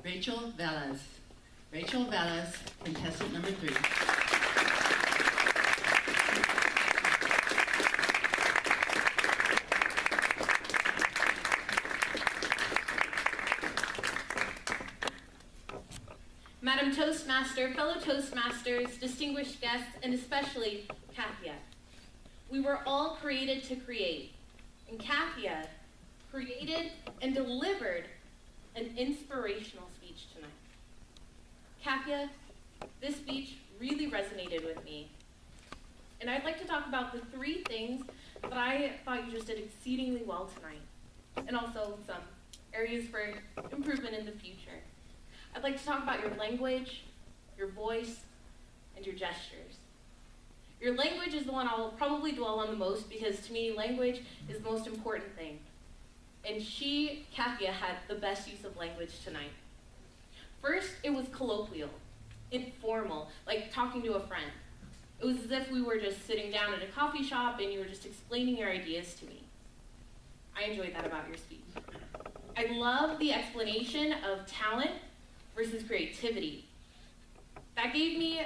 Rachel Velez. Rachel Velez, contestant number 3. Madam Toastmaster, fellow Toastmasters, distinguished guests, and especially Kathia. We were all created to create, and Kathia created and delivered an inspirational speech tonight. Kathia, this speech really resonated with me, and I'd like to talk about the 3 things that I thought you just did exceedingly well tonight, and also some areas for improvement in the future. I'd like to talk about your language, your voice, and your gestures. Your language is the one I'll probably dwell on the most because to me, language is the most important thing. And Kathia, had the best use of language tonight. First, it was colloquial, informal, like talking to a friend. It was as if we were just sitting down at a coffee shop and you were just explaining your ideas to me. I enjoyed that about your speech. I love the explanation of talent versus creativity. That gave me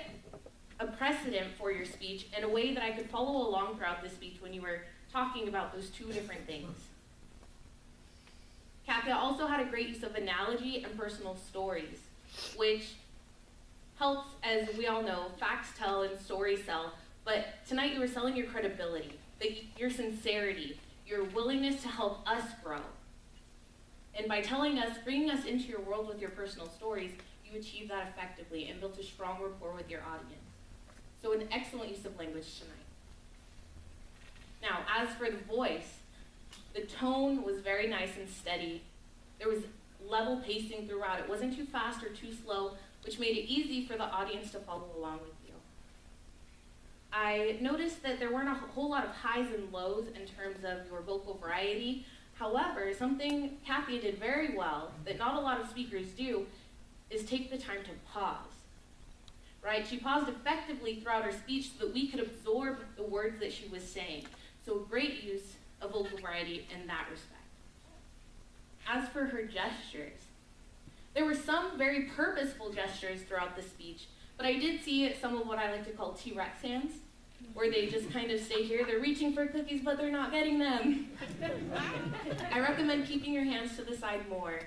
a precedent for your speech and a way that I could follow along throughout the speech when you were talking about those 2 different things. Kathia also had a great use of analogy and personal stories, which helps, as we all know, facts tell and stories sell, but tonight you were selling your credibility, your sincerity, your willingness to help us grow. And by bringing us into your world with your personal stories, you achieved that effectively and built a strong rapport with your audience. So an excellent use of language tonight. Now, as for the voice, the tone was very nice and steady. There was level pacing throughout. It wasn't too fast or too slow, which made it easy for the audience to follow along with you. I noticed that there weren't a whole lot of highs and lows in terms of your vocal variety. However, something Kathia did very well that not a lot of speakers do is take the time to pause. Right? She paused effectively throughout her speech so that we could absorb the words that she was saying. So great use of vocal variety in that respect. As for her gestures, there were some very purposeful gestures throughout the speech, but I did see some of what I like to call T-Rex hands, where they just kind of stay here. They're reaching for cookies, but they're not getting them. I recommend keeping your hands to the side more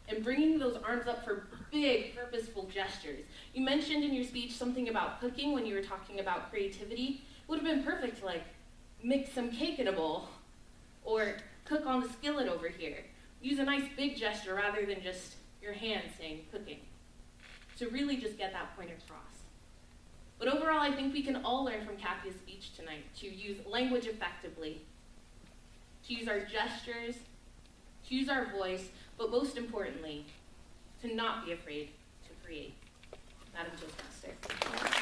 and bringing those arms up for big, purposeful gestures. You mentioned in your speech something about cooking when you were talking about creativity. It would have been perfect to mix some cake in a bowl or cook on the skillet over here. Use a nice big gesture rather than just your hand saying cooking to really just get that point across. But overall, I think we can all learn from Kathia's speech tonight to use language effectively, to use our gestures, to use our voice, but most importantly, to not be afraid to create. Madam Toastmaster.